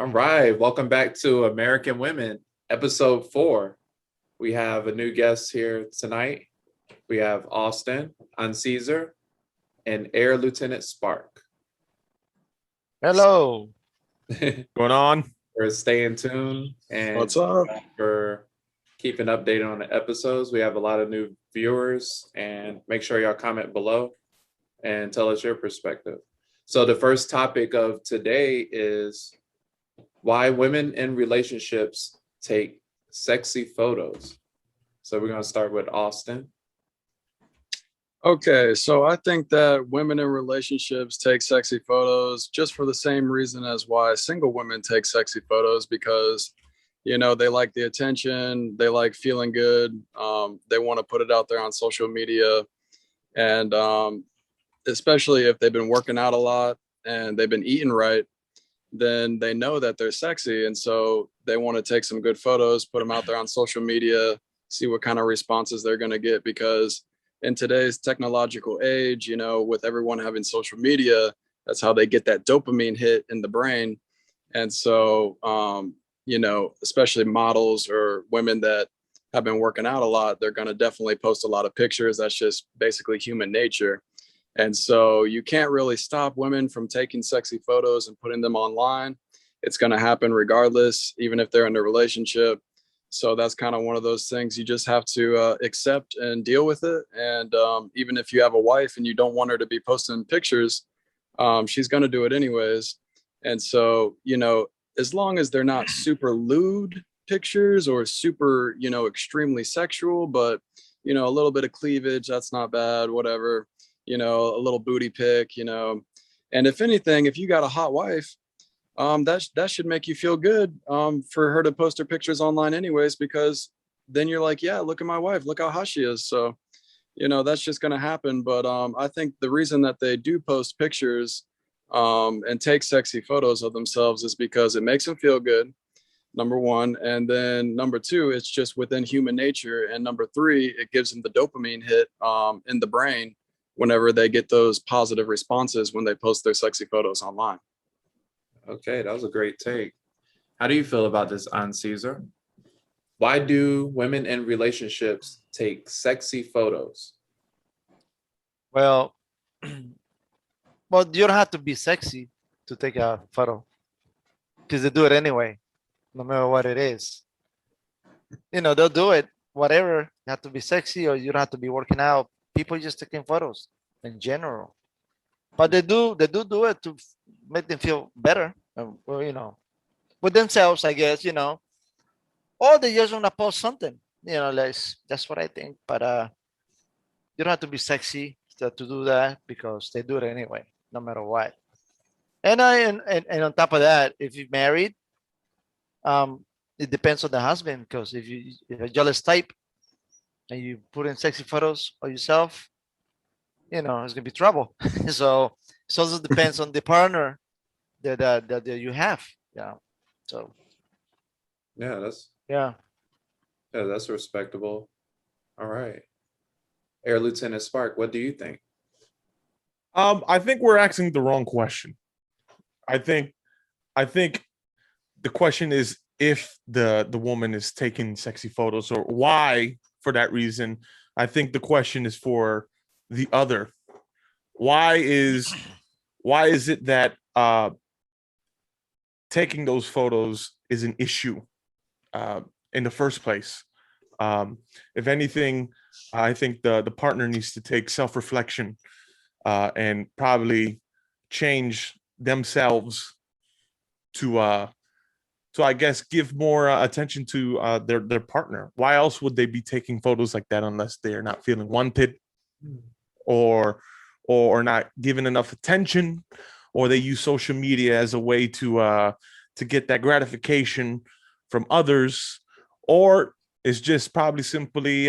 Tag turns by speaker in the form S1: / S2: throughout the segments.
S1: All right, welcome back to American Women, episode 4. We have a new guest here tonight. We have Austin, Caesar, and Air Lieutenant Spark.
S2: Hello.
S3: Going on?
S1: For staying tuned and
S2: What's up?
S1: for keeping updated on the episodes. We have a lot of new viewers, and make sure y'all comment below and tell us your perspective. So the first topic of today is why women in relationships take sexy photos. So we're going to start with Austin.
S2: Okay, so I think that women in relationships take sexy photos just for the same reason as why single women take sexy photos, because they like the attention, they like feeling good, they want to put it out there on social media, and especially if they've been working out a lot and they've been eating right, then they know that they're sexy, and so they want to take some good photos, put them out there on social media, see what kind of responses they're going to get, because in today's technological age, with everyone having social media, that's how they get that dopamine hit in the brain. And so, especially models or women that have been working out a lot, they're going to definitely post a lot of pictures. That's just basically human nature. And so you can't really stop women from taking sexy photos and putting them online. It's going to happen regardless, even if they're in a relationship. So that's kind of one of those things you just have to accept and deal with it. And even if you have a wife and you don't want her to be posting pictures, she's going to do it anyways. And so, as long as they're not super lewd pictures or super, extremely sexual, but, a little bit of cleavage, that's not bad, whatever, a little booty pic, and if anything, if you got a hot wife, that should make you feel good for her to post her pictures online anyways, because then you're like, yeah, look at my wife, look how hot she is. So, that's just going to happen. But I think the reason that they do post pictures and take sexy photos of themselves is because it makes them feel good, number one. And then number two, it's just within human nature. And number three, it gives them the dopamine hit in the brain whenever they get those positive responses when they post their sexy photos online.
S1: Okay, that was a great take. How do you feel about this, Caesar? Why do women in relationships take sexy photos?
S2: Well, you don't have to be sexy to take a photo, because they do it anyway, no matter what it is. They'll do it, whatever. You have to be sexy or you don't have to be working out. People just taking photos in general. But they do it to make them feel better, with themselves, I guess, or they just want to post something, that's what I think. But you don't have to be sexy to do that, because they do it anyway, no matter what. And and on top of that, if you're married, it depends on the husband, because if you're a jealous type and you put in sexy photos of yourself, it's gonna be trouble. So it also depends on the partner that you have. Yeah. So
S1: Yeah,
S2: yeah.
S1: that's respectable. All right. Air Lieutenant Spark, what do you think?
S3: I think we're asking the wrong question. I think the question is if the woman is taking sexy photos, or why for that reason. I think the question is for the other. Why is it that taking those photos is an issue in the first place? If anything, I think the partner needs to take self-reflection and probably change themselves to I guess give more attention to their partner. Why else would they be taking photos like that unless they're not feeling wanted, or not given enough attention, or they use social media as a way to get that gratification from others, or it's just probably simply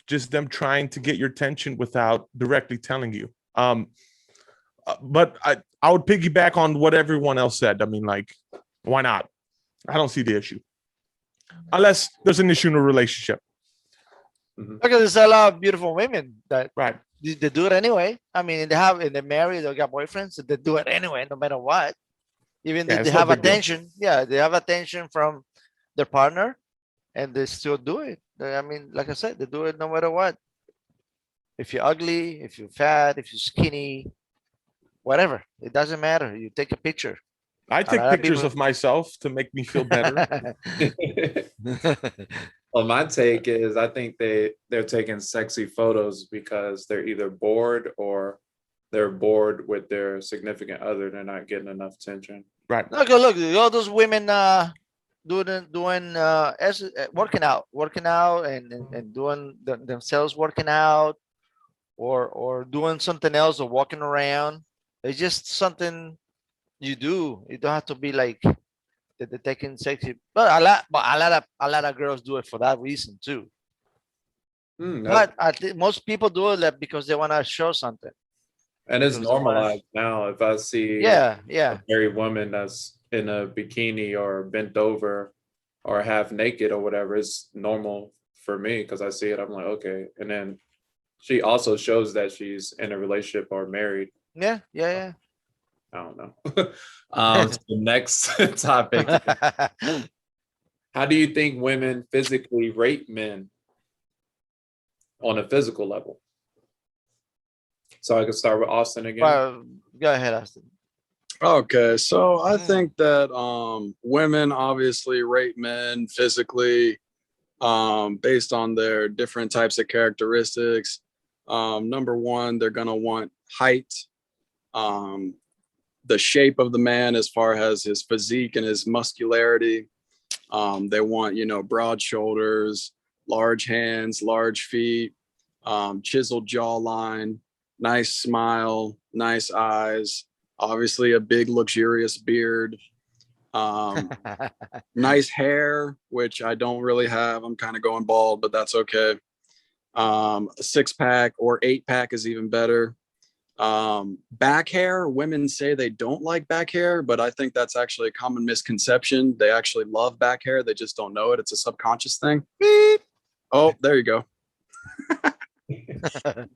S3: just them trying to get your attention without directly telling you. But I would piggyback on what everyone else said. I mean, like, why not? I don't see the issue unless there's an issue in a relationship.
S2: Mm-hmm. Because there's a lot of beautiful women that
S3: right.
S2: They do it anyway. I mean, they're married, they got boyfriends, so they do it anyway, no matter what.
S4: Even
S3: Yeah,
S4: if they
S3: it's no
S4: have
S3: big deal.
S4: attention, yeah, they have attention from their partner, and they still do it. I mean, like I said, they do it no matter what. If you're ugly, if you're fat, if you're skinny, whatever, it doesn't matter. You take a picture.
S3: I
S4: A
S3: take
S4: lot of
S3: pictures
S4: people.
S3: of myself to make me feel better.
S1: Well, my take is I think they're taking sexy photos because they're either bored or they're bored with their significant other. They're not getting enough attention.
S3: Right.
S4: Look, all those women working out and doing themselves working out or doing something else or walking around. It's just something you do. You don't have to be like that they're taking sexy. But a lot of girls do it for that reason too. But I think most people do it like because they want to show something.
S1: And it's
S4: Because they wanna-
S1: normalized now. If I see
S4: Yeah,
S1: a
S4: yeah.
S1: married woman that's in a bikini or bent over or half naked or whatever, it's normal for me because I see it. I'm like, okay. And then she also shows that she's in a relationship or married.
S4: Yeah, yeah,
S1: I don't know. So the next topic.
S4: yeah.
S1: How do you think women physically rate men on a physical level? So I can start with Austin again.
S4: Well, go ahead, Austin.
S2: Okay, so I
S4: Mm.
S2: think that women obviously rate men physically based on their different types of characteristics. Number one, they're gonna want height, um, the shape of the man as far as his physique and his muscularity. They want, broad shoulders, large hands, large feet, chiseled jawline, nice smile, nice eyes, obviously a big luxurious beard, nice hair, which I don't really have. I'm kind of going bald, but that's okay. A 6-pack or 8-pack is even better. Back hair, women say they don't like back hair, but I think that's actually a common misconception. They actually love back hair. They just don't know it. It's a subconscious thing. Beep. Oh, there you go.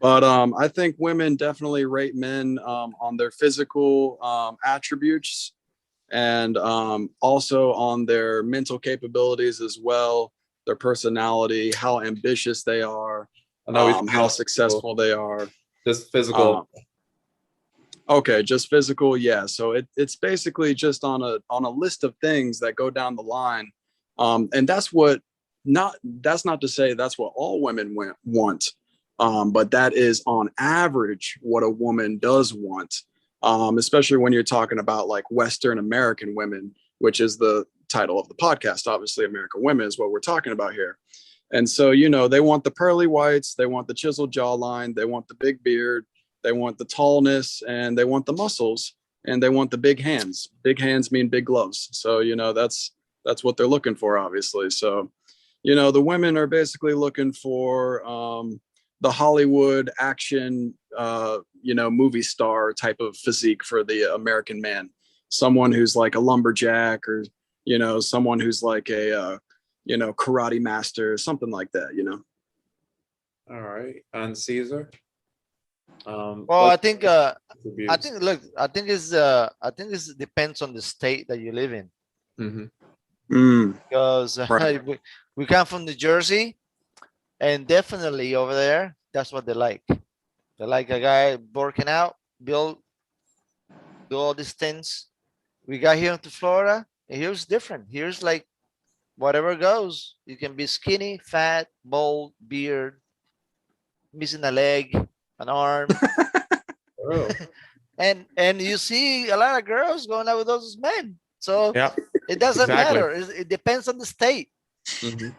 S2: But I think women definitely rate men on their physical attributes and also on their mental capabilities as well, their personality, how ambitious they are, how successful they are.
S1: Just physical.
S2: Okay, just physical, yeah. So it's basically just on a list of things that go down the line, and that's not to say that's what all women want, but that is on average what a woman does want, especially when you're talking about like Western American women, which is the title of the podcast. Obviously, American Women is what we're talking about here. And so, they want the pearly whites, they want the chiseled jawline, they want the big beard, they want the tallness, and they want the muscles, and they want the big hands. Big hands mean big gloves. So, that's what they're looking for, obviously. So, the women are basically looking for the Hollywood action, movie star type of physique for the American man. Someone who's like a lumberjack or, someone who's like a, karate master, something like that,
S1: All right. And Caesar?
S4: Well, I think
S1: attributes?
S4: look, I think this depends on the state that you live in.
S1: Mhm.
S4: Because
S2: Right.
S4: we come from New Jersey, and definitely over there, that's what they like. They like a guy working out, build, do all these things. We got here to Florida, and here's different. Here's like whatever goes. You can be skinny, fat, bald, beard, missing a leg, an arm.
S1: Oh,
S4: and you see a lot of girls going out with those men. So
S3: Yeah.
S4: it doesn't
S3: Exactly.
S4: matter. It depends on the state.
S1: mhm.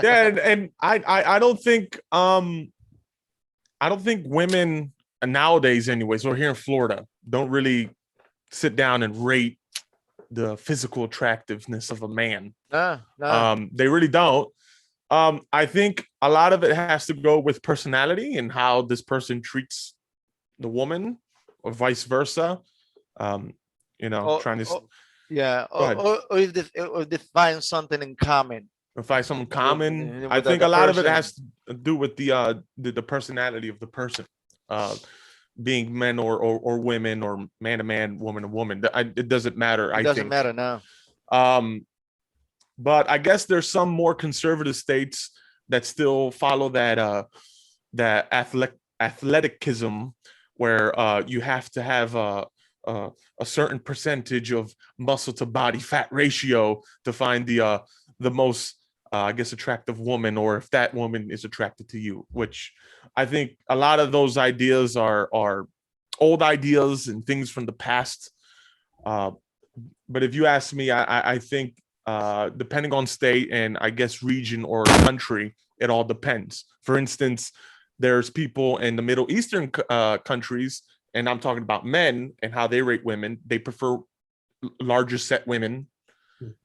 S3: Yeah, and I don't think women nowadays, anyways, or here in Florida, don't really sit down and rate the physical attractiveness of a man.
S4: No.
S3: They really don't. I think a lot of it has to go with personality and how this person treats the woman, or vice versa. Trying to
S4: Yeah.
S3: Go ahead.
S4: Or if they find something in common.
S3: find something common.
S4: with
S3: I think
S4: the
S3: a lot of it
S4: person.
S3: has to do with the personality of the person. being men or women, or man to man, woman to woman. It doesn't matter.
S4: It doesn't matter now.
S3: But I guess there's some more conservative states that still follow that athleticism, where you have to have a certain percentage of muscle to body fat ratio to find the most I guess attractive woman, or if that woman is attracted to you, which I think a lot of those ideas are old ideas and things from the past. But if you ask me, I think depending on state and I guess region or country, it all depends. For instance, there's people in the Middle Eastern countries, and I'm talking about men and how they rate women. They prefer larger set women,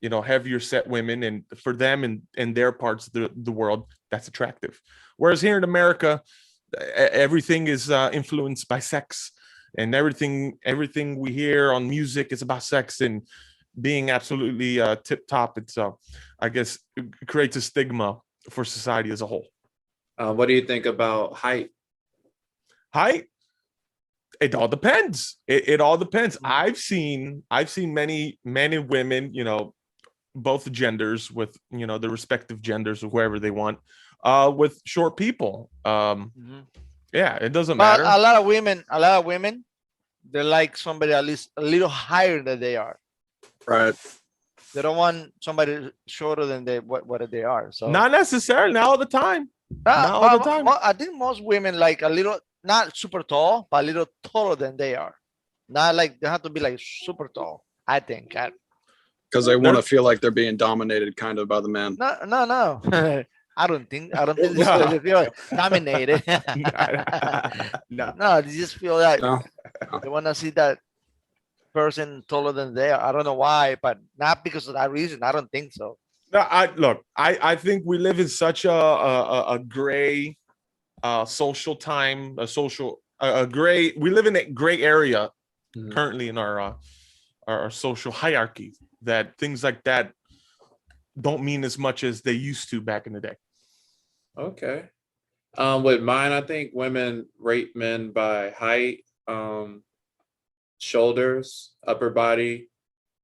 S3: heavier set women, and for them and their parts of the world, that's attractive. Whereas here in America, everything is influenced by sex, and everything we hear on music is about sex and being absolutely tip top. It's I guess it creates a stigma for society as a whole.
S1: What do you think about height?
S3: Height? It all depends. It all depends. I've seen many men and women, both genders, with the respective genders or whoever they want, with short people. Yeah, it doesn't matter.
S4: A lot of women, they like somebody at least a little higher than they are.
S2: Right.
S4: They don't want somebody shorter than what they are. So
S3: not necessarily, not all the time. Not all the time.
S4: I think most women like a little, not super tall, but a little taller than they are. Not like they have to be like super tall, I think.
S2: Because they want to feel like they're being dominated kind of by the man.
S4: No. I don't think this is they feel dominated. No, they just feel like they want to see that person taller than they are. I don't know why, but not because of that reason. I don't think so.
S3: No, I think we live in such a gray social time, we live in a gray area currently in our social hierarchy, that things like that don't mean as much as they used to back in the day.
S1: Okay. With mine, I think women rate men by height, shoulders, upper body,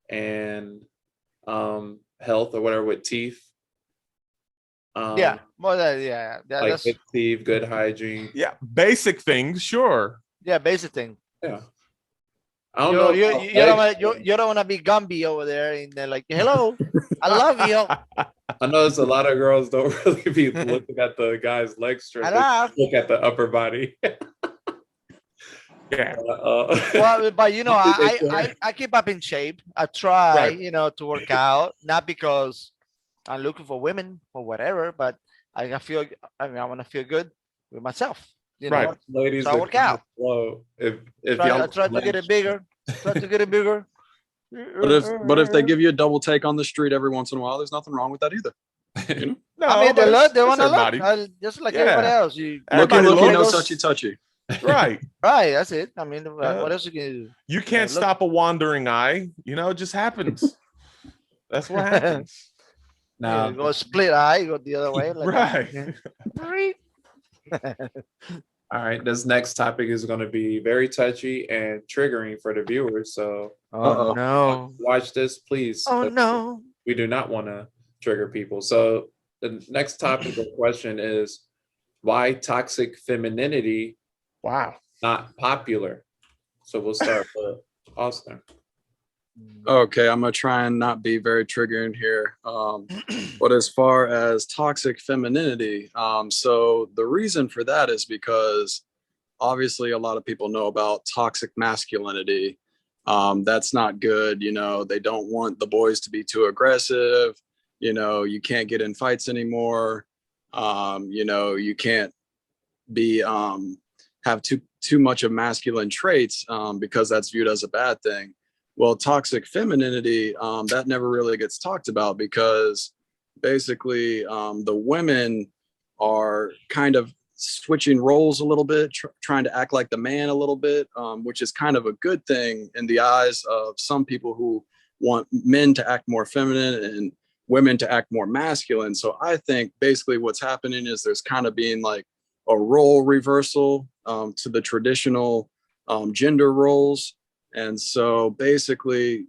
S1: and health, or whatever, with teeth.
S4: Yeah,
S1: like good teeth, good hygiene.
S3: Yeah, basic things, sure.
S4: Yeah, basic thing.
S1: Yeah. I don't know.
S4: You don't want to be Gumby over there and they're like, hello, I love you.
S1: I know there's a lot of girls don't really be looking at the guy's leg strip. Look at the upper body.
S3: Yeah.
S4: Well, but I keep up in shape. I try, to work out, not because I'm looking for women or whatever, but I want to feel good with myself.
S3: Right.
S1: Ladies,
S4: so I work out.
S1: If
S4: I try to get it bigger.
S2: But if they give you a double take on the street every once in a while, there's nothing wrong with that either.
S4: No, I mean, they want to look just like everybody else.
S2: Touchy.
S3: Right.
S4: Right. That's it. I mean, what else you can do?
S3: You can't stop a wandering eye. It just happens. That's what happens.
S1: Now
S4: you go split eye, you go the other way.
S3: Right.
S1: All right. This next topic is going to be very touchy and triggering for the viewers. So,
S4: no,
S1: watch this, please.
S4: Oh no,
S1: we do not want to trigger people. So, the next topic of question is why toxic femininity?
S3: Wow,
S1: not popular. So we'll start with Austin.
S2: Okay, I'm gonna try and not be very triggering here. But as far as toxic femininity, so the reason for that is because obviously a lot of people know about toxic masculinity. That's not good. They don't want the boys to be too aggressive. You can't get in fights anymore. You can't be have too much of masculine traits because that's viewed as a bad thing. Well, toxic femininity, that never really gets talked about because basically the women are kind of switching roles a little bit, trying to act like the man a little bit, which is kind of a good thing in the eyes of some people who want men to act more feminine and women to act more masculine. So I think basically what's happening is there's kind of being like a role reversal to the traditional gender roles. And so basically,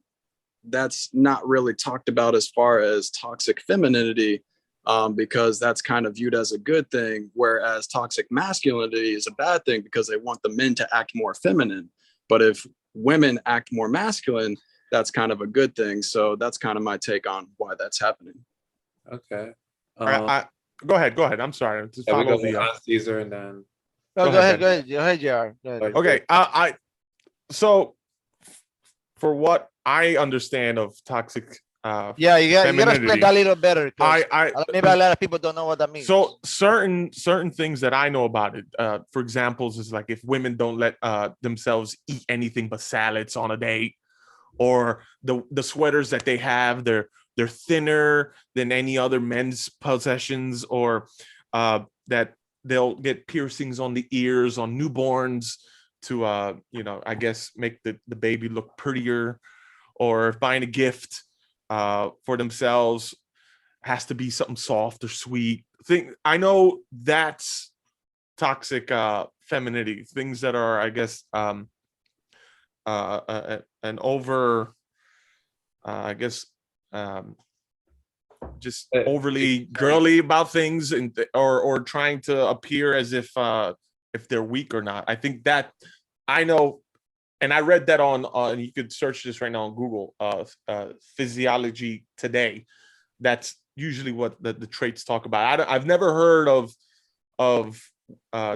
S2: that's not really talked about as far as toxic femininity, because that's kind of viewed as a good thing, whereas toxic masculinity is a bad thing because they want the men to act more feminine. But if women act more masculine, that's kind of a good thing. So that's kind of my take on why that's happening.
S1: Okay.
S3: Go ahead. I'm sorry. Just
S1: Yeah, we
S3: follow
S1: go
S3: the.
S1: with Caesar and then.
S4: No,
S3: Go ahead,
S4: go ahead, JR. Go ahead.
S3: Okay. So for what I understand of toxic
S4: Yeah, you gotta explain
S3: femininity,
S4: that a little better. 'Cause
S3: I
S4: maybe a lot of people don't know what that means.
S3: so certain things that I know about it, for examples, is like if women don't let themselves eat anything but salads on a date, or the sweaters that they have, they're thinner than any other men's possessions, or that they'll get piercings on the ears on newborns to I guess make the baby look prettier, or buying a gift for themselves has to be something soft or sweet. I know that's toxic femininity, things that are, I guess, an over I guess just overly girly about things, and or trying to appear as if they're weak or not. I think that I know, and I read that on you could search this right now on Google, Physiology Today. That's usually what the traits talk about. I've never heard of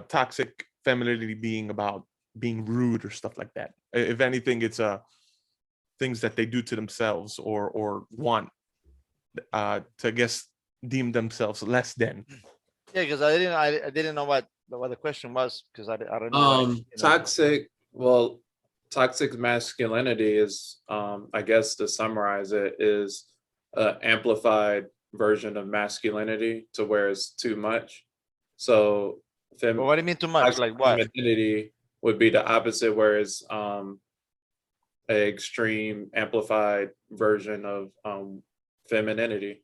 S3: toxic femininity being about being rude or stuff like that. If anything, it's things that they do to themselves or want to, I guess, deem themselves less than.
S4: Yeah, because I didn't know what the question was, because I don't know.
S1: Toxic. Well, toxic masculinity is, I guess, to summarize it, is an amplified version of masculinity to where it's too much. So,
S4: But what do you mean too much? Like what?
S1: femininity would be the opposite, where it's an extreme amplified version of femininity.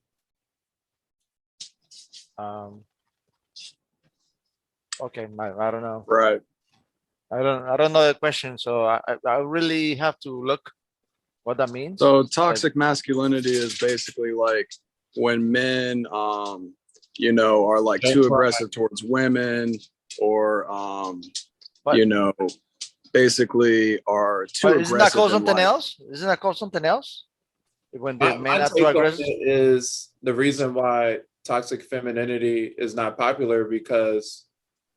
S4: Okay, I don't know.
S2: Right.
S4: I don't know the question, so I really have to look what that means.
S2: So toxic masculinity is basically like when men, are like too aggressive towards women, or, basically are too
S4: But
S2: aggressive.
S4: isn't that called something
S2: like,
S4: else? Isn't that called something else? When the men
S1: My
S4: are too
S1: take on
S4: aggressive?
S1: it is the reason why toxic femininity is not popular, because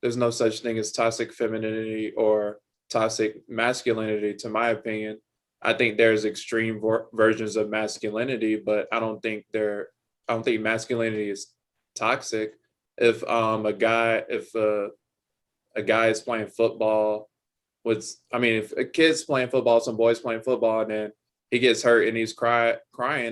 S1: there's no such thing as toxic femininity or toxic masculinity, to my opinion. I think there's extreme versions of masculinity, but I don't think masculinity is toxic. If a guy is playing football if a kid's playing football, some boys playing football, and then he gets hurt and he's crying,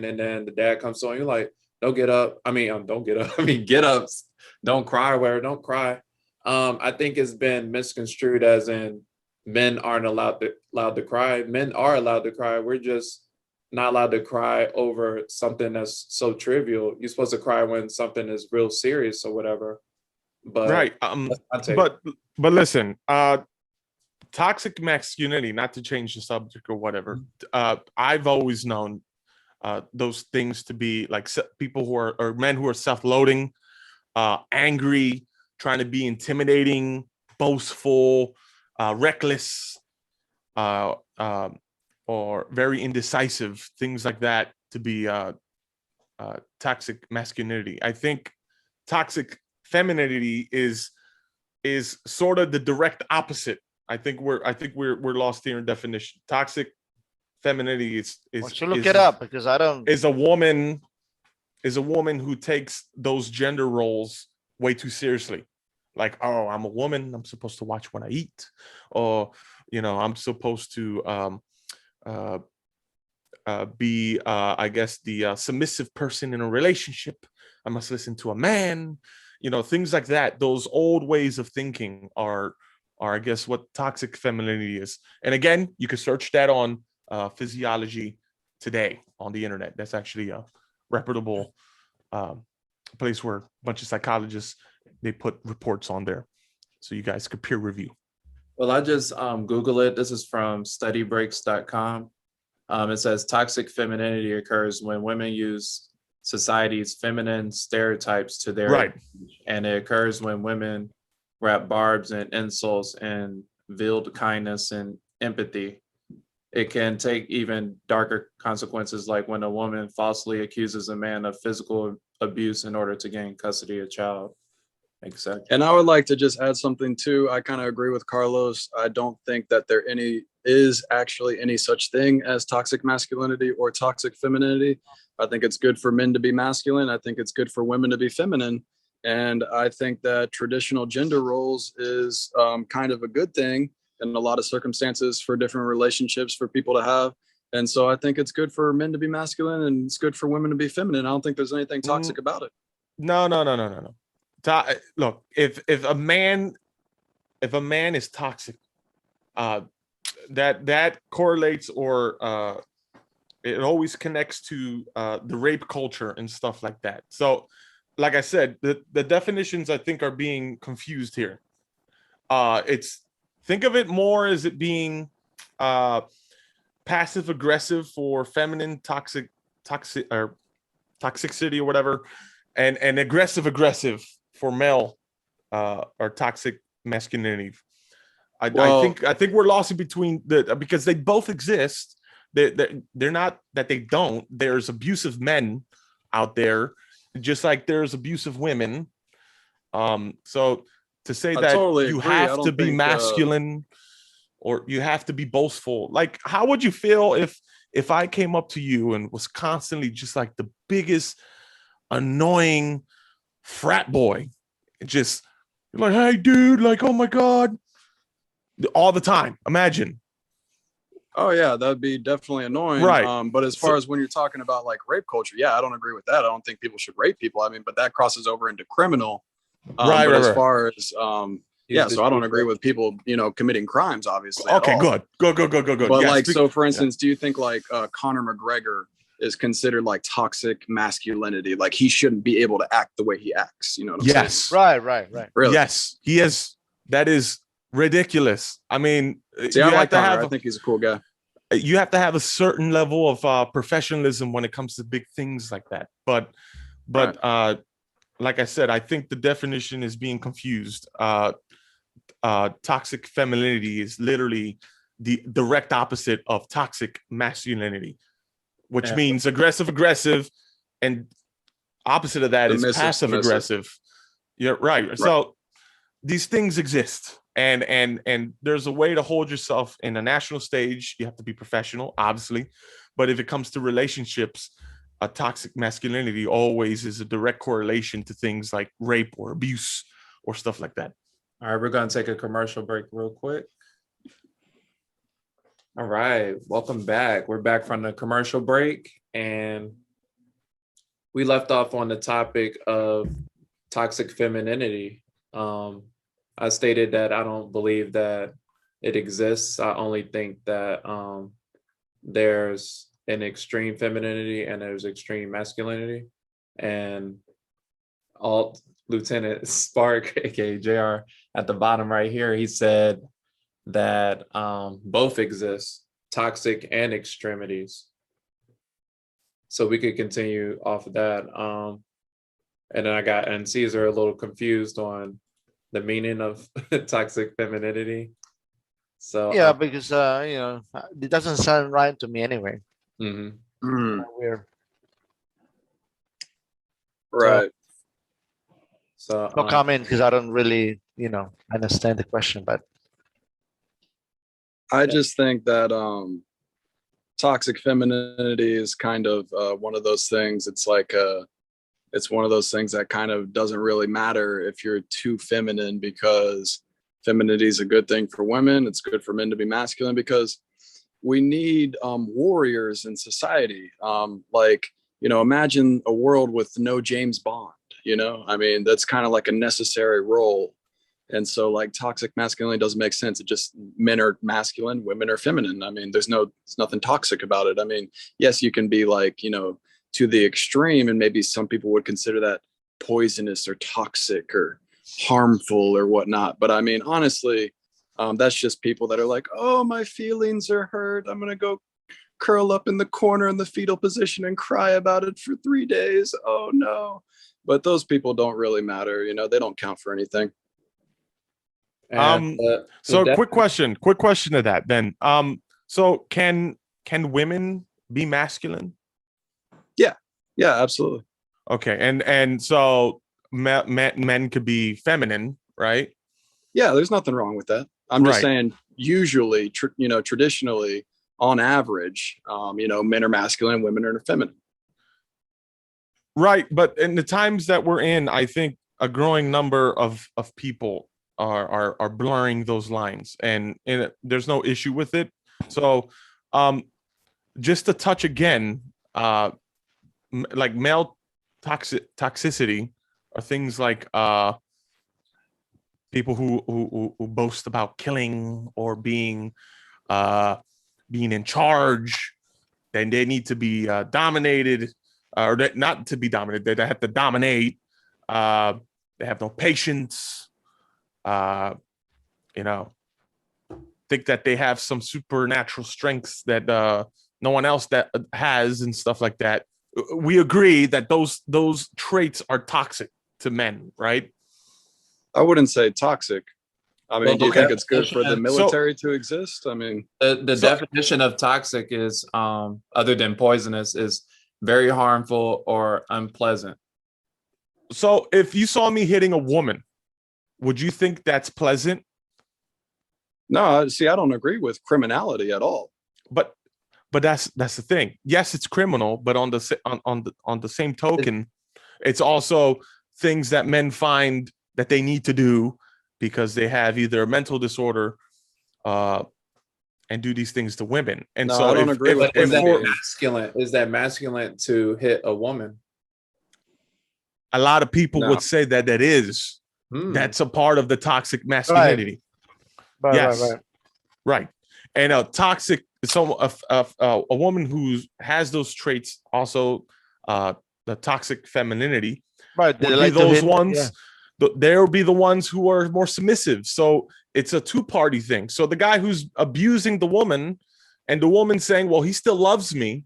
S1: and then the dad comes on, you're like, don't get up. Don't get up. Get ups. Don't cry, where don't cry. I think it's been misconstrued as in men aren't allowed to cry. Men are allowed to cry. We're just not allowed to cry over something that's so trivial. You're supposed to cry when something is real serious or whatever. But
S3: Right. But listen, toxic masculinity, not to change the subject or whatever, I've always known those things to be like people who are, or men who are self-loathing, angry, trying to be intimidating, boastful, reckless, or very indecisive, things like that, to be toxic masculinity. I think toxic femininity is sort of the direct opposite. I think we're lost here in definition. Toxic femininity is
S4: look it up, because I don't.
S3: Is a woman who takes those gender roles way too seriously. Like, oh, I'm a woman, I'm supposed to watch when I eat, or I'm supposed to be I guess the submissive person in a relationship. I must listen to a man, things like that. Those old ways of thinking are I guess what toxic femininity is. And again, you can search that on Physiology Today on the internet. That's actually a reputable place where a bunch of psychologists, they put reports on there, so you guys could peer review.
S1: Well, I just Google it. This is from studybreaks.com. It says toxic femininity occurs when women use society's feminine stereotypes to their
S3: Right.
S1: advantage, and it occurs when women wrap barbs and insults and veiled kindness and empathy. It can take even darker consequences, like when a woman falsely accuses a man of physical abuse in order to gain custody of a child. Exactly.
S2: And I would like to just add something too. I kind of agree with Carlos. I don't think that there is actually any such thing as toxic masculinity or toxic femininity. I think it's good for men to be masculine. I think it's good for women to be feminine. And I think that traditional gender roles is kind of a good thing in a lot of circumstances for different relationships for people to have. And so I think it's good for men to be masculine and it's good for women to be feminine. I don't think there's anything toxic about it.
S3: No. Look, if a man is toxic, that correlates, or it always connects to the rape culture and stuff like that. So, like I said, the definitions I think are being confused here. Think of it more as it being passive aggressive for feminine toxic or toxicity or whatever, and aggressive for male or toxic masculinity. I think we're lost in between because they both exist. They're not that they don't. There's abusive men out there, just like there's abusive women. So to say that
S2: totally
S3: you
S2: agree.
S3: have to be masculine or you have to be boastful, like how would you feel if I came up to you and was constantly just like the biggest annoying frat boy, just like, hey dude, like, oh my god, all the time? Imagine.
S2: Oh yeah, that'd be definitely annoying.
S3: Right.
S2: But as far as when you're talking about like rape culture, yeah, I don't agree with that. I don't think people should rape people. I mean, but that crosses over into criminal.
S3: Right.
S2: As far as
S1: Use
S2: so
S1: the
S2: I don't
S1: truth.
S2: agree with people, committing crimes, obviously.
S3: Okay,
S2: at all.
S3: good.
S2: But
S3: Yes,
S2: like, so for instance, do you think like Conor McGregor is considered like toxic masculinity? Like he shouldn't be able to act the way he acts. You know what I'm
S3: yes,
S2: saying?
S4: Right.
S2: Really?
S3: yes, he is. That is ridiculous. I mean,
S2: See, I like Conor. I think he's a cool guy.
S3: You have to have a certain level of professionalism when it comes to big things like that. But
S2: Right.
S3: like I said, I think the definition is being confused. Toxic femininity is literally the direct opposite of toxic masculinity, which
S1: Yeah.
S3: means aggressive, and opposite of that is
S2: Submissive.
S3: passive aggressive. Yeah, right. So these things exist, and there's a way to hold yourself in a national stage. You have to be professional, obviously, but if it comes to relationships, a toxic masculinity always is a direct correlation to things like rape or abuse or stuff like that.
S1: All right, we're going to take a commercial break real quick. All right, welcome back. We're back from the commercial break, and we left off on the topic of toxic femininity. I stated that I don't believe that it exists. I only think that there's an extreme femininity and there's extreme masculinity. And Alt Lieutenant Spark, aka JR, at the bottom right here, he said that both exist, toxic and extremities. So we could continue off of that. And then and Caesar a little confused on the meaning of toxic femininity. So
S4: Yeah, because it doesn't sound right to me anyway.
S1: mhm.
S4: Weird.
S2: Right.
S1: So
S4: No comment because I don't really, understand the question. But
S2: I just think that toxic femininity is kind of one of those things. It's like it's one of those things that kind of doesn't really matter if you're too feminine, because femininity is a good thing for women. It's good for men to be masculine because we need warriors in society. Imagine a world with no James Bond. I mean, that's kind of like a necessary role. And so like toxic masculinity doesn't make sense. It just, men are masculine, women are feminine. I mean, there's nothing toxic about it. I mean, yes, you can be like, to the extreme, and maybe some people would consider that poisonous or toxic or harmful or whatnot. But I mean, honestly, That's just people that are like, oh, my feelings are hurt. I'm going to go curl up in the corner in the fetal position and cry about it for 3 days. Oh, no. But those people don't really matter. You know, they don't count for anything.
S1: And
S3: So quick question to that then. So can women be masculine?
S2: Yeah, absolutely.
S3: Okay. And so men could be feminine, right?
S2: Yeah, there's nothing wrong with that. I'm just
S3: Right.
S2: saying, usually, traditionally, on average, men are masculine, women are feminine.
S3: Right. But in the times that we're in, I think a growing number of people are blurring those lines, and there's no issue with it. So just to touch again, like male toxicity are things like people who boast about killing or being in charge. Then they need to be dominated, or not to be dominated. They have to dominate. They have no patience. Think that they have some supernatural strengths that no one else that has, and stuff like that. We agree that those traits are toxic to men, right?
S2: I wouldn't say toxic. I mean,
S1: Well,
S2: do you
S1: okay.
S2: think it's good for the military to exist? I mean,
S1: the definition of toxic is other than poisonous is very harmful or unpleasant.
S3: So if you saw me hitting a woman, would you think that's pleasant?
S2: no, see, I don't agree with criminality at all.
S3: But that's the thing. Yes, it's criminal, but on the same token, it's also things that men find that they need to do because they have either a mental disorder and do these things to women. And
S2: No,
S3: so
S2: I don't agree with
S1: Is that
S2: women.
S1: masculine? Is that masculine to hit a woman?
S3: a lot of people
S2: No.
S3: would say that is that's a part of the toxic masculinity.
S4: Right,
S3: Yes. Right. And a toxic, a woman who has those traits, also the toxic femininity,
S4: Right.
S3: would be those ones. There will be the ones who are more submissive. So it's a two-party thing. So the guy who's abusing the woman and the woman saying, well, he still loves me,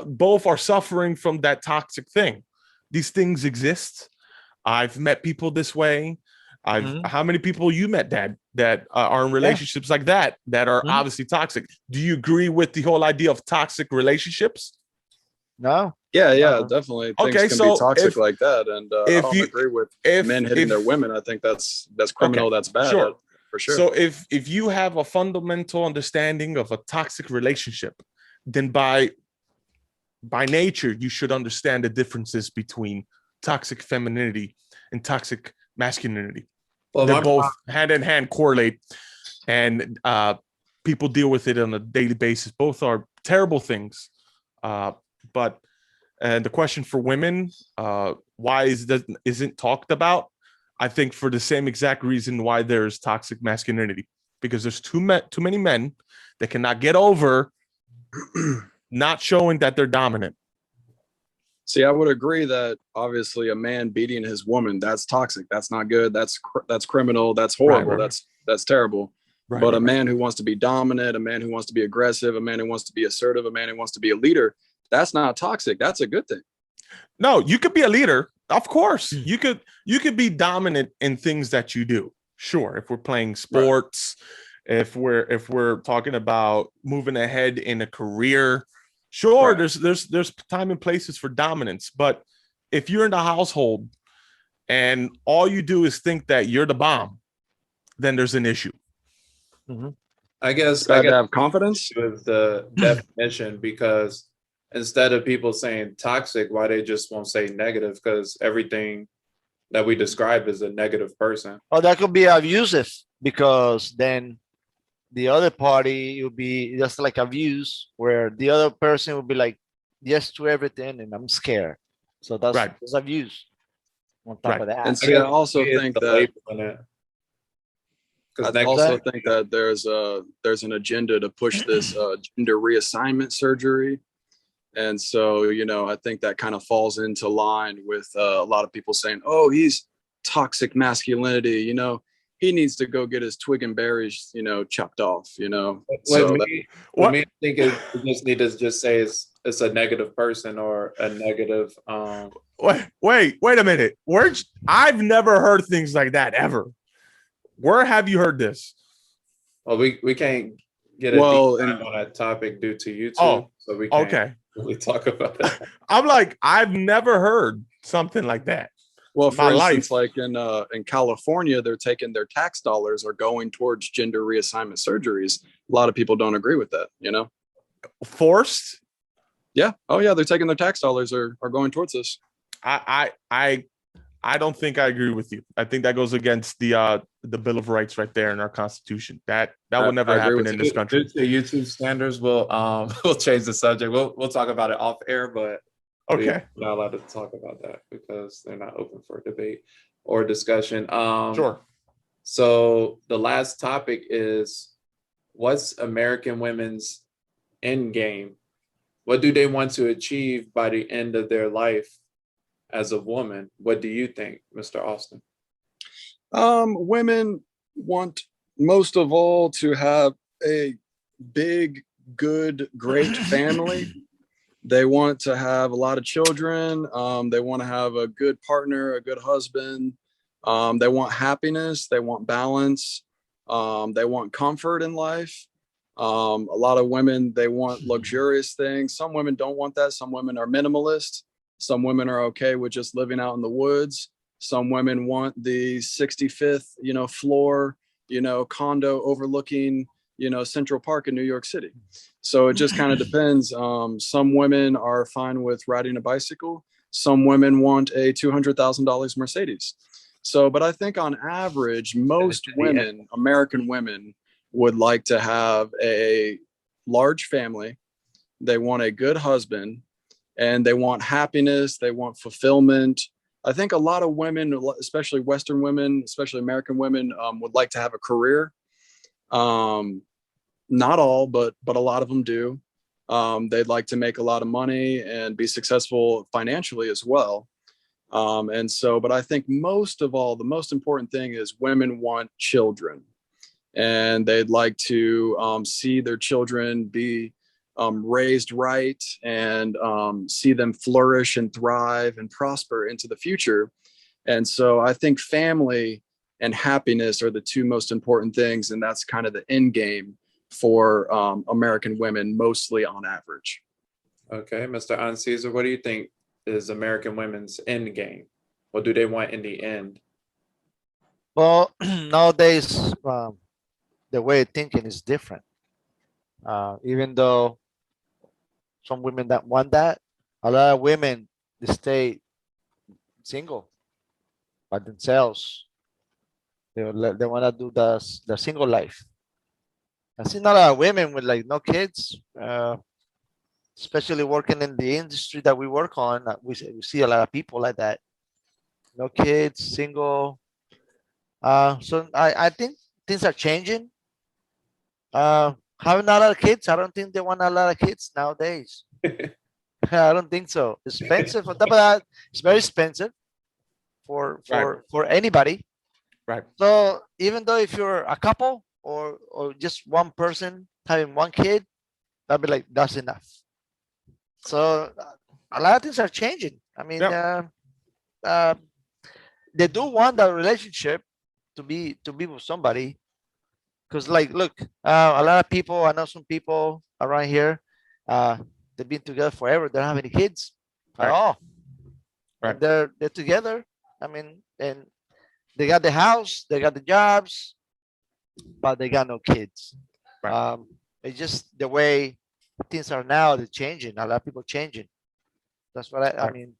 S3: both are suffering from that toxic thing. These things exist. I've met people this way. How many people you met, Dad, that are in relationships like that are obviously toxic? Do you agree with the whole idea of toxic relationships?
S4: No.
S2: Yeah,
S4: No.
S2: definitely.
S3: Okay,
S2: Things can
S3: so
S2: be toxic
S3: if-
S2: like that, and I
S3: if
S2: don't
S3: you-
S2: agree with
S3: if-
S2: men hitting
S3: if-
S2: their women. I think that's criminal.
S3: Okay,
S2: That's bad.
S3: sure.
S2: For sure.
S3: So if you have a fundamental understanding of a toxic relationship, then by nature you should understand the differences between toxic femininity and toxic masculinity.
S1: Well,
S3: They're both hand in hand correlate, and people deal with it on a daily basis. Both are terrible things, but the question for women, why isn't talked about? I think for the same exact reason why there's toxic masculinity, because there's too many men that cannot get over not showing that they're dominant.
S2: See, I would agree that obviously a man beating his woman, that's toxic. That's not good. That's criminal. That's horrible.
S3: Right.
S2: That's terrible.
S3: Right,
S2: But
S3: right,
S2: a man who wants to be dominant, a man who wants to be aggressive, a man who wants to be assertive, a man who wants to be a leader, that's not toxic. That's a good thing.
S3: No, you could be a leader. Of course, you could be dominant in things that you do. Sure, if we're playing sports, if we're talking about moving ahead in a career, sure, there's time and places for dominance. But if you're in the household and all you do is think that you're the bomb, then there's an issue.
S1: I guess
S2: I have confidence
S1: with the definition, because instead of people saying toxic, why they just won't say negative? Because everything that we describe is a negative person.
S4: Or that could be abusive, because then the other party would be just like abuse, where the other person would be like yes to everything and I'm scared. So that's abuse on top of that.
S2: And see, I also think that I also think that there's an agenda to push this gender reassignment surgery. And so, I think that kind of falls into line with a lot of people saying, oh, he's toxic masculinity, he needs to go get his twig and berries, chopped off,
S1: With
S2: So
S1: me, with
S3: What?
S1: me, I think you just need to just say it's a negative person or a negative.
S3: Wait a minute. I've never heard things like that ever. Where have you heard this?
S1: Well, we can't get a
S2: Well,
S1: deep dive
S2: and
S1: on that topic due to YouTube,
S3: Oh,
S1: so we can't
S3: okay.
S1: really talk about that.
S3: I'm like, I've never heard something like that.
S2: well,
S3: My
S2: for instance,
S3: life.
S2: like in California, they're taking their tax dollars are going towards gender reassignment surgeries. A lot of people don't agree with that.
S3: Forced.
S2: Yeah. Oh yeah, they're taking their tax dollars are going towards this.
S3: I don't think I agree with you. I think that goes against the Bill of Rights right there in our Constitution. That would never
S2: I agree
S3: happen
S2: with
S3: in
S2: you.
S3: this country.
S1: Due to YouTube standards, we'll change the subject. We'll talk about it off air, but
S3: Okay.
S1: we're not allowed to talk about that because they're not open for debate or discussion.
S3: Sure.
S1: So the last topic is, what's American women's end game? What do they want to achieve by the end of their life as a woman? What do you think, Mr. Austin?
S2: Women want most of all to have a big, good, great family. They want to have a lot of children. They want to have a good partner, a good husband. They want happiness. They want balance. They want comfort in life. A lot of women, they want luxurious things. Some women don't want that. Some women are minimalist. Some women are okay with just living out in the woods. Some women want the 65th, floor, condo overlooking, Central Park in New York City. So it just kind of depends. Some women are fine with riding a bicycle. Some women want a $200,000 Mercedes. So, but I think on average, most women, American women, would like to have a large family. They want a good husband, and they want happiness. They want fulfillment. I think a lot of women, especially Western women, especially American women, would like to have a career. Not all, but a lot of them do. They'd like to make a lot of money and be successful financially as well. But I think most of all, the most important thing is women want children, and they'd like to see their children be raised right and see them flourish and thrive and prosper into the future. And so I think family and happiness are the two most important things. And that's kind of the end game for American women, mostly on average.
S1: Okay, Mr. Caesar, what do you think is American women's end game? What do they want in the end?
S4: Well, nowadays, the way of thinking is different. Even though some women that want that, a lot of women, they stay single by themselves. They want to do the single life. I see a lot of women with like no kids, especially working in the industry that we work on. We see a lot of people like that, no kids, single. So I think things are changing. Having a lot of kids, I don't think they want a lot of kids nowadays. I don't think so. Expensive. On top of that, it's very expensive for anybody.
S3: Right.
S4: So even though if you're a couple or just one person having one kid, that'd be like that's enough. So a lot of things are changing. I mean, they do want that relationship to be with somebody. Because like, look, a lot of people, I know some people around here, they've been together forever. They don't have any kids at all.
S3: Right.
S4: They're together. I mean, and they got the house, they got the jobs, but they got no kids.
S3: Right.
S4: It's just the way things are now. They're changing. A lot of people changing. That's what I mean.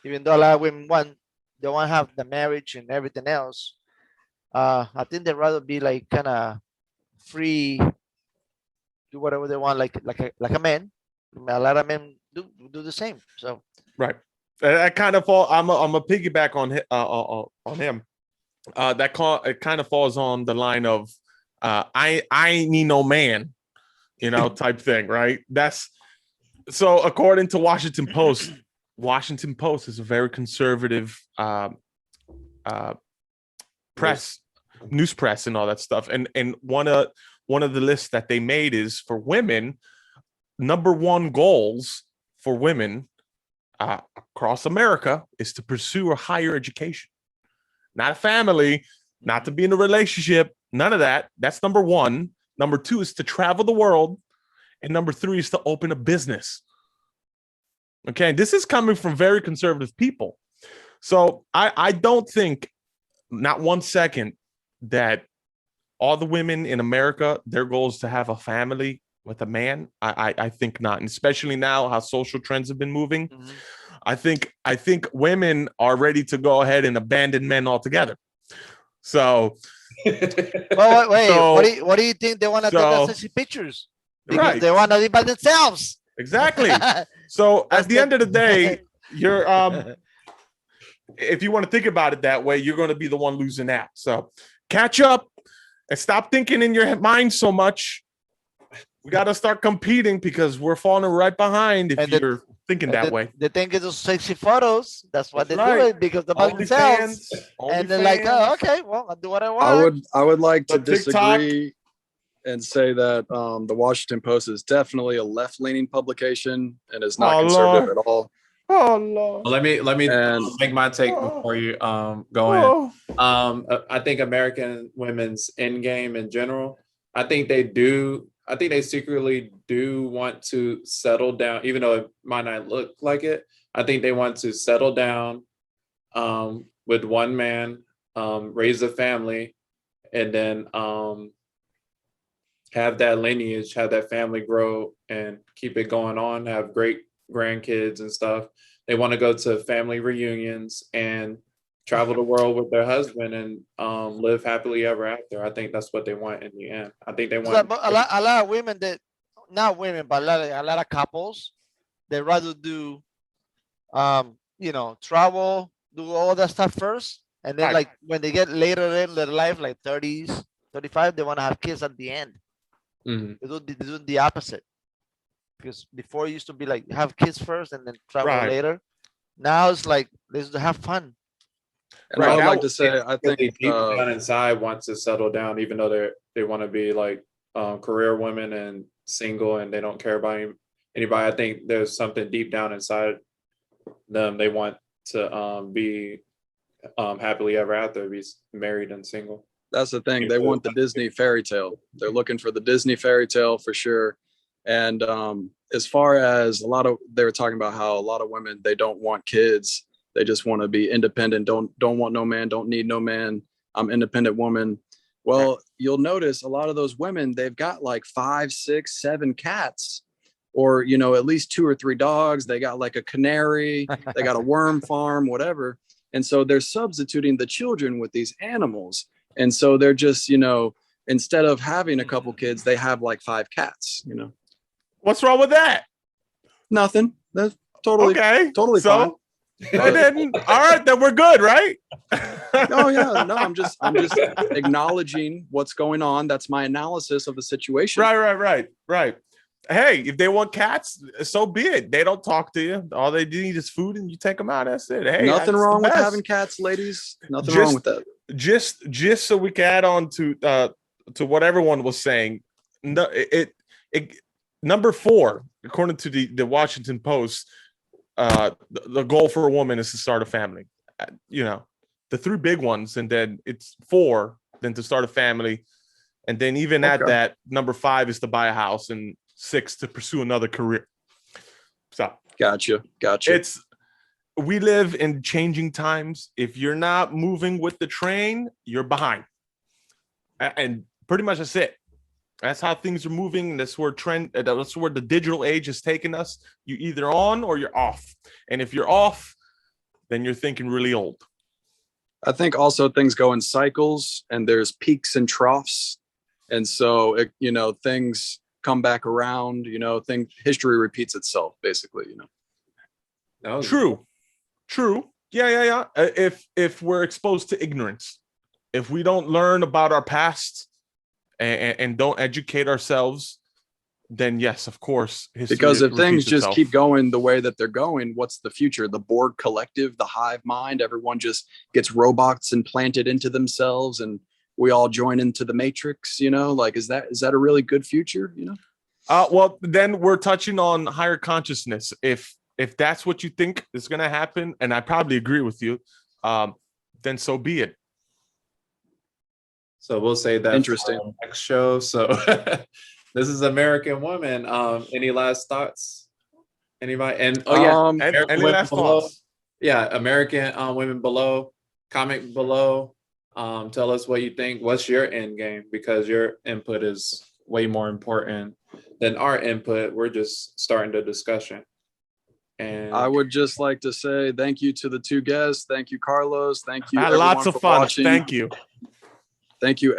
S4: Even though a lot of women they want to have the marriage and everything else. I think they'd rather be like kind of free, do whatever they want, like a man. A lot of men do the same. So
S3: right, I kind of fall. I'm a piggyback on him. It kind of falls on the line of I ain't need no man, type thing, right? That's so according to Washington Post. Washington Post is a very conservative press. news press and all that stuff. And one of the lists that they made is for women, number one goals for women across America is to pursue a higher education, not a family, not to be in a relationship, none of that. That's number one. Number two is to travel the world. And number three is to open a business. Okay, this is coming from very conservative people. So I don't think, not 1 second, that all the women in America, their goal is to have a family with a man. I think not, and especially now how social trends have been moving.
S4: Mhm.
S3: I think women are ready to go ahead and abandon men altogether. So
S4: Well, wait.
S3: So-
S4: what do you think they want to take
S3: so-
S4: the sexy pictures? Because
S3: right,
S4: they want to be by themselves.
S3: exactly. So
S4: That's
S3: at the end of the day, you're if you want to think about it that way, you're going to be the one losing out. So catch up and stop thinking in your mind so much. We got to start competing because we're falling right behind if
S4: And
S3: you're thinking that way.
S4: They think it's those sexy photos. That's why
S3: That's
S4: they do
S3: right.
S4: it, because they're by themselves. And they're like, oh, okay, well, I'll do what I want.
S2: I would like to
S3: The TikTok-
S2: disagree and say that the Washington Post is definitely a left-leaning publication and is not
S3: Oh,
S2: conservative
S3: Lord.
S2: at all.
S3: Oh, Lord.
S1: let me
S2: And-
S1: make my take before you go in.
S3: Oh.
S1: I think American women's EndGame in general, I think they secretly do want to settle down, even though it might not look like it. I think they want to settle down with one man, raise a family, and then have that lineage, have that family grow and keep it going on, have great grandkids and stuff. They want to go to family reunions and travel the world with their husband and live happily ever after. I think that's what they want in the end. I think they
S4: So,
S1: want
S4: but a lot of women that, not women, but a lot of couples, they rather do, travel, do all that stuff first. And then
S3: Right.
S4: like when they get later in their life, like 30s, 35, they want to have kids at the end.
S1: Mhm.
S4: They do the opposite. Because before it used to be like have kids first and then travel
S3: Right.
S4: later. Now it's like let's have fun.
S2: And
S3: Right,
S2: I would
S3: now-
S2: like to say, I think
S1: deep down inside wants to settle down, even though they want to be like career women and single and they don't care about anybody. I think there's something deep down inside them. They want to be happily ever after, be married and single.
S2: that's the thing. They want the Disney fairy tale. They're looking for the Disney fairy tale for sure. And as far as they were talking about how a lot of women, they don't want kids. They just want to be independent. Don't want no man. Don't need no man. I'm independent woman. Well, you'll notice a lot of those women, they've got like 5, 6, 7 cats, or, at least 2 or 3 dogs. They got like a canary. They got a worm farm, whatever. And so they're substituting the children with these animals. And so they're just, instead of having a couple kids, they have like 5 cats,
S3: What's wrong with that?
S2: Nothing. That's totally
S3: Okay.
S2: fine.
S3: And then, all right, then we're good, right?
S2: Oh yeah, no, I'm just acknowledging what's going on. That's my analysis of the situation.
S3: Right. Hey, if they want cats, so be it. They don't talk to you. All they need is food, and you take them out. That's it. Hey,
S2: Nothing
S3: that's
S2: wrong
S3: the
S2: with
S3: best.
S2: having cats, ladies. Nothing
S3: Just-
S2: wrong with that.
S3: Just so we can add on to what everyone was saying. No, number 4, according to the Washington Post, the goal for a woman is to start a family. The 3 big ones, and then it's 4, then to start a family, and then even at
S2: Okay.
S3: that, number 5 is to buy a house, and 6 to pursue another career. So
S2: Gotcha.
S3: we live in changing times. If you're not moving with the train, you're behind. And pretty much that's it. That's how things are moving. That's where the digital age has taken us. You're either on or you're off. And if you're off, then you're thinking really old.
S2: I think also things go in cycles, and there's peaks and troughs, and so things come back around. History repeats itself, basically.
S1: That was-
S3: True. Yeah. If we're exposed to ignorance, if we don't learn about our past and don't educate ourselves, then yes, of course. History
S2: Because if things
S3: repeats
S2: just
S3: itself.
S2: keep going the way that they're going, what's the future? The Borg collective, the hive mind, everyone just gets robots implanted into themselves, and we all join into the matrix, like, is that a really good future?
S3: Well, then we're touching on higher consciousness. If that's what you think is going to happen, and I probably agree with you, then so be it.
S1: So we'll say that
S2: Interesting.
S1: for our next show. So this is American Women. Any last thoughts? Anybody? And American
S3: Any
S1: Women
S3: last
S1: Below.
S3: thoughts?
S1: Yeah, American Women Below. Comment below. Tell us what you think. What's your end game? Because your input is way more important than our input. We're just starting the discussion. And
S2: I would just like to say thank you to the two guests. Thank you, Carlos. Thank you,
S3: I had
S2: everyone,
S3: lots of
S2: for
S3: fun.
S2: watching.
S3: Thank you.
S2: Thank you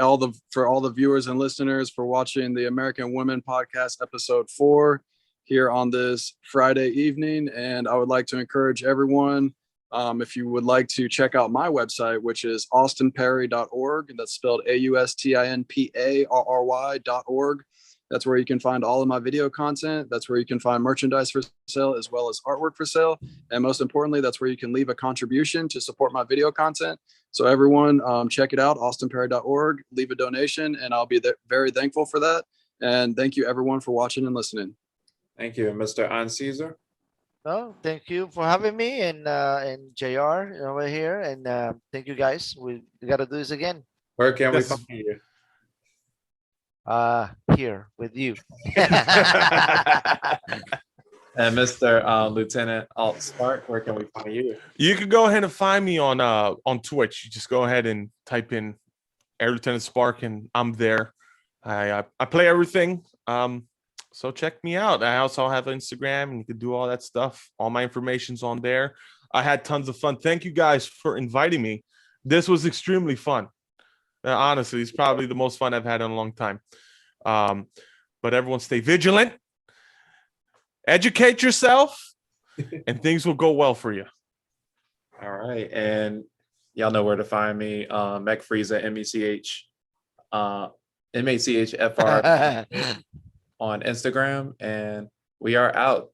S2: for all the viewers and listeners for watching the American Women Podcast episode 4 here on this Friday evening. And I would like to encourage everyone, if you would like to check out my website, which is austinperry.org, and that's spelled AustinParry.org. That's where you can find all of my video content. That's where you can find merchandise for sale as well as artwork for sale. And most importantly, that's where you can leave a contribution to support my video content. So everyone, check it out, austinperry.org, leave a donation, and I'll be very thankful for that. And thank you everyone for watching and listening.
S1: thank you, Mr. An Caesar.
S4: No, thank you for having me and JR over here. And thank you guys. We got to do this again.
S1: Where can we
S3: Yes.
S1: find you?
S4: Here with you.
S1: And Mr. Lieutenant Alt Spark, where can we find you?
S3: You can go ahead and find me on Twitch. You just go ahead and type in Air Lieutenant Spark, and I'm there. I play everything. So check me out. I also have Instagram, and you can do all that stuff. All my information's on there. I had tons of fun. Thank you guys for inviting me. This was extremely fun. Honestly, it's probably the most fun I've had in a long time. But everyone stay vigilant, educate yourself, and things will go well for you.
S1: All right. And y'all know where to find me. Mech Frieza, MECH, MACHFR on Instagram. And we are out.